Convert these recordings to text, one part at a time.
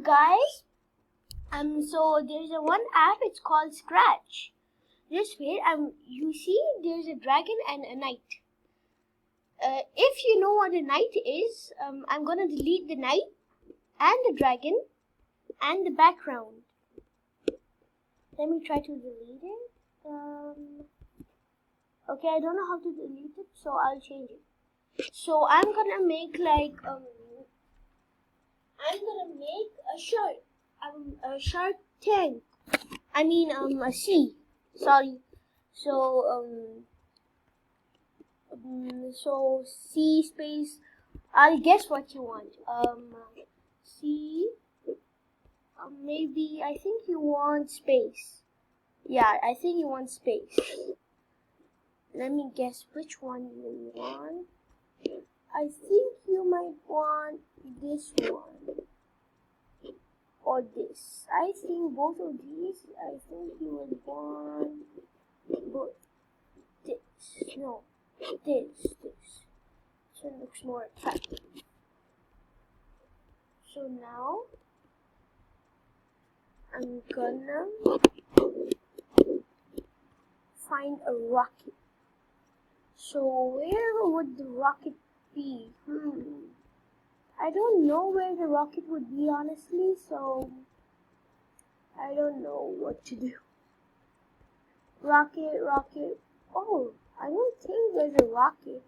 guys, so there's one app. It's called Scratch. Just wait. You see, there's a dragon and a knight. If you know what a knight is, I'm gonna delete the knight and the dragon and the background. Let me try to delete it. Okay, I don't know how to delete it, so I'll change it. So I'm gonna make like I'm gonna make a shirt. A Shark Tank. I mean a sea. Sorry. So sea space. I'll guess what you want. Sea. Maybe I think you want space. Yeah, I think you want space. Let me guess which one you want. I think you might want this one or this. I think both of these. I think you would want both this. No, this. This one looks more attractive. So now I'm gonna find a rocket. So where would the rocket be? I don't know where the rocket would be, honestly, so I don't know what to do. Rocket. Oh, I don't think there's a rocket.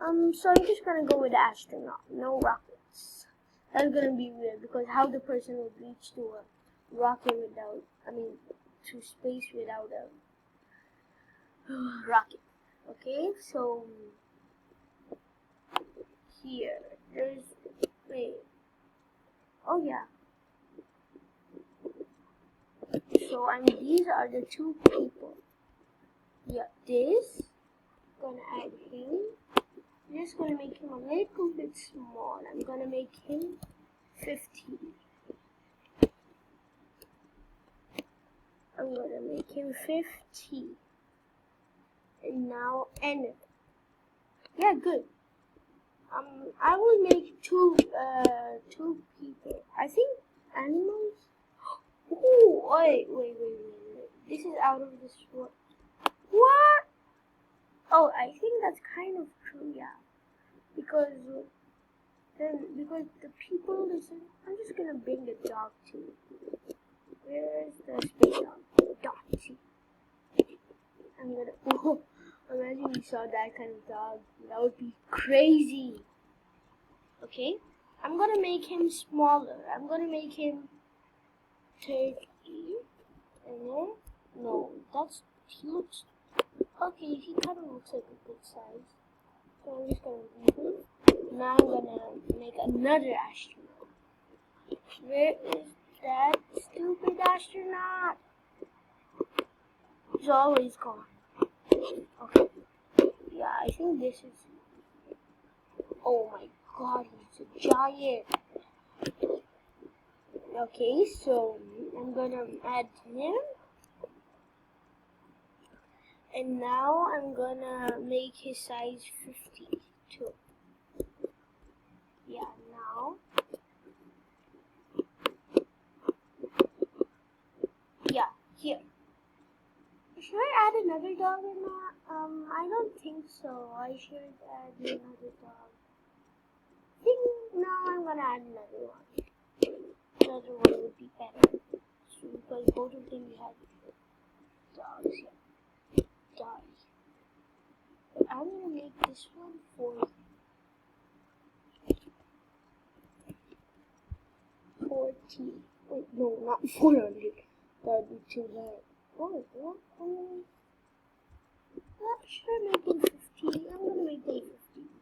So I'm just gonna go with the astronaut. No rockets. That's gonna be weird because how the person would reach to a rocket to space without a rocket. Okay, so here oh yeah. So these are the two people. Yeah, this. Gonna add him. I'm just gonna make him a little bit small. I'm gonna make him 15. I'm gonna make him 50. And now enter. Yeah, good. I will make two people. I think animals. Ooh, wait. This is out of this world. What? Oh, I think that's kind of true, yeah. Because the people listen. I'm just gonna bring the dog too. Where's the space dog? Dog, see. I'm gonna. Oh, imagine you saw that kind of dog. That would be crazy. Okay, I'm gonna make him smaller. I'm gonna make him 30. And then no, he looks. Okay, he kind of looks like a good size. So I'm just gonna leave him. Now I'm gonna make another astronaut. Where is that stupid astronaut? He's always gone. Okay. Yeah, I think this is. Oh my god, he's a giant. Okay, so I'm gonna add him. And now I'm gonna make his size 52. Yeah, now. Yeah, here. Should I add another dog or not? I don't think so. I should add another dog. No, I'm gonna add another one. Another one would be better. So, because both of them have dogs here. Dogs. But I'm gonna make this one 40. 40. Wait, no, not 400. That would be too low. Oh, what? Should I make them 50? I'm gonna make them 50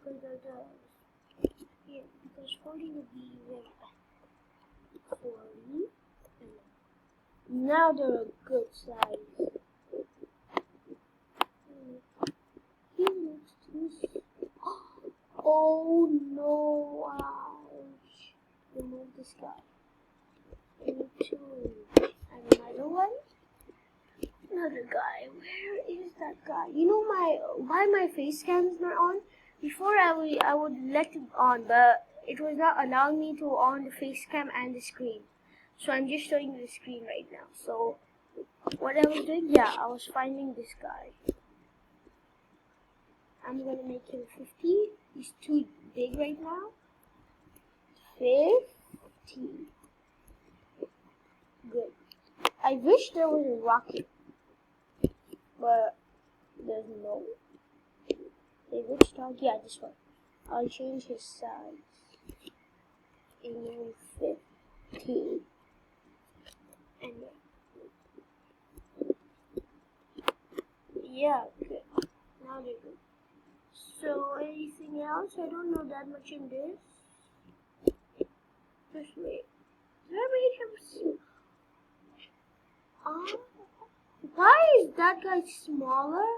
because they're dogs. Yeah, because 40 would be very bad. 40. Now they're a good size. He looks too small. Oh no, ouch. Remove this guy. And another one. Another guy. Where is that guy? You know why my face cam is not on? Before I would let it on, but it was not allowing me to on the face cam and the screen. So I'm just showing you the screen right now. So what I was doing, yeah, I was finding this guy. I'm gonna make him 50. He's too big right now. 50. Good. I wish there was a rocket, but there's no. Hey, which dog? Yeah, this one. I'll change his size. And 50. And yeah, good. Now they're good. So anything else? I don't know that much in this. Just wait. Did I make him? Why is that guy smaller?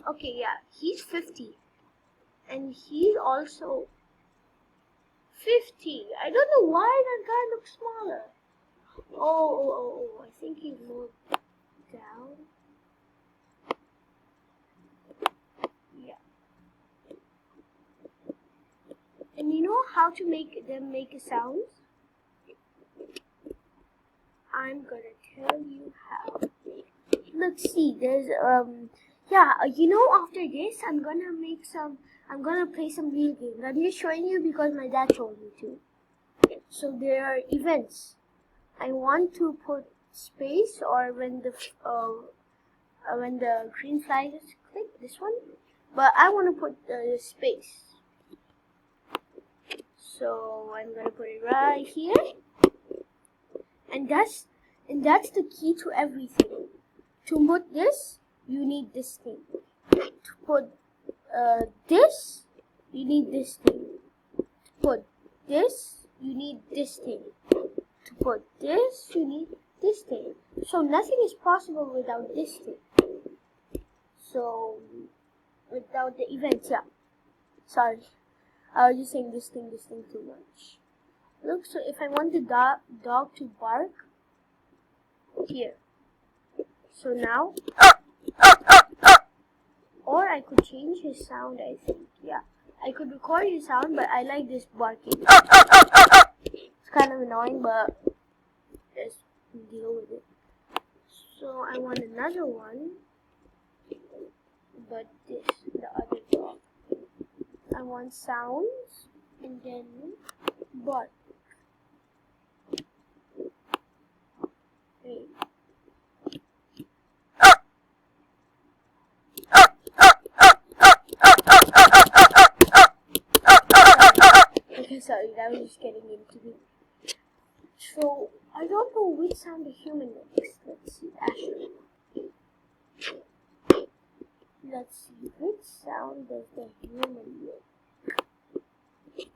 Okay, yeah, he's 50. And he's also 50. I don't know why that guy looks smaller. Oh, I think he moved down. Yeah. And you know how to make them make a sound? I'm gonna tell you how. Let's see, there's yeah, you know, after this I'm gonna play some video games. I'm just showing you because my dad told me to. So there are events. I want to put space, or when the green flag is clicked, this one, but I want to put space. So I'm gonna put it right here, and that's the key to everything. To put this, you need this thing. To put this, you need this thing. To put this, you need this thing. To put this, you need this thing. So nothing is possible without this thing. So without the events, yeah. Sorry, I was just saying this thing too much. Look, so if I want the dog to bark, here. So now, or I could change his sound, I think. Yeah, I could record his sound, but I like this barking. It's kind of annoying, but just deal with it. So I want another one, but this, the other dog. I want sounds, and then bark. Wait. Okay, sorry, that was just getting into me. So, I don't know which sound the human makes. Let's see, actually. Let's see, which sound does the human make?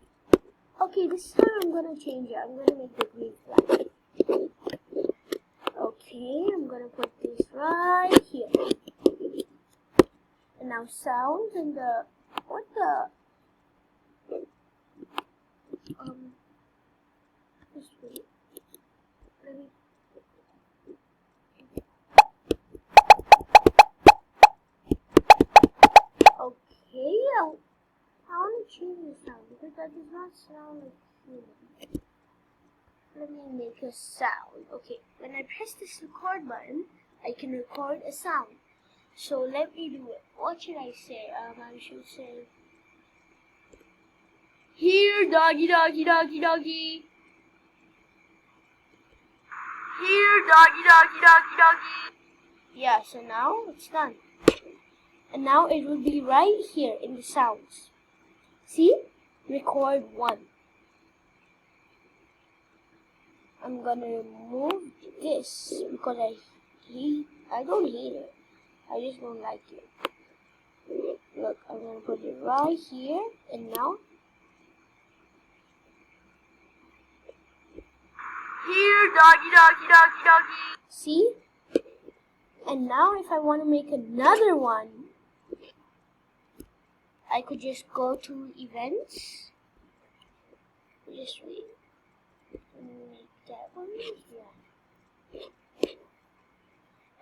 Okay, this time I'm gonna change it. I'm gonna make the green flag. Okay, I'm gonna put this right here. And now sounds and the, what the, just wait. Let me, okay, I want to change the sound because that does not sound like human. Let me make a sound. Okay, when I press this record button, I can record a sound. So let me do it. What should I say? I should say, here, doggy, doggy, doggy, doggy. Here, doggy, doggy, doggy, doggy. Yeah, so now it's done. And now it will be right here in the sounds. See? Record 1. I'm gonna remove this because I don't hate it. I just don't like it. Look, I'm gonna put it right here, and now here, doggy, doggy, doggy, doggy. See? And now if I want to make another one, I could just go to events. Just wait. Make that one. Yeah.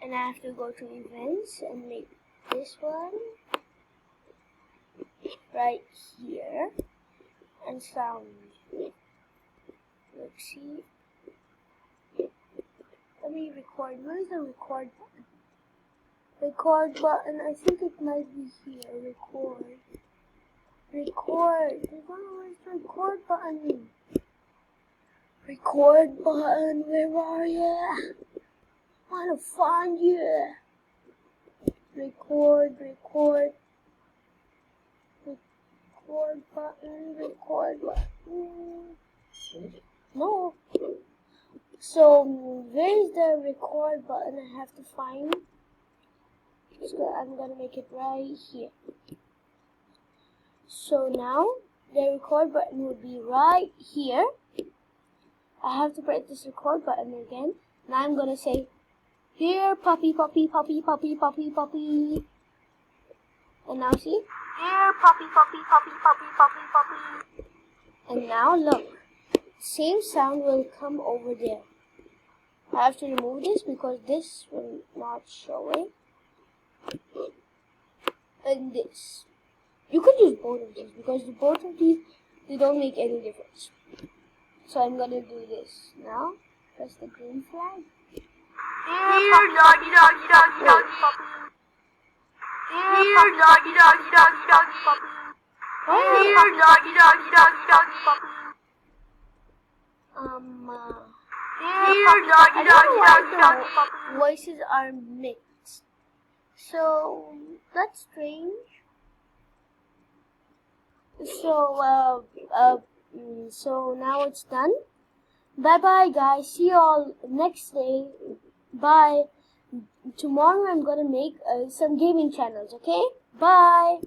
And I have to go to events and make this one right here. and sound. Let's see. Let me record. Where's the record button? Record button. I think it might be here. Record. Record. Where's the record button? Record button. Where are you? I wanna find you. Record. Record. Record button. Record button. No. So where's the record button? I have to find. So I'm gonna make it right here. So now the record button would be right here. I have to press this record button again. Now I'm gonna say, here puppy, puppy, puppy, puppy, puppy, puppy. And now see, here puppy, puppy, puppy, puppy, puppy, puppy. And now look, same sound will come over there. I have to remove this because this will not show it. And this. You could use both of these because both of these, they don't make any difference. So I'm gonna do this now. Press the green flag. Here doggy doggy doggy doggy puppy. Here doggy doggy doggy doggy puppy. Here doggy doggy doggy doggy puppy. Here doggy doggy doggy doggy puppy. Voices are mixed. So that's strange. So now it's done. Bye bye guys. See you all next day. Bye. Tomorrow I'm gonna make some gaming channels. Okay. Bye.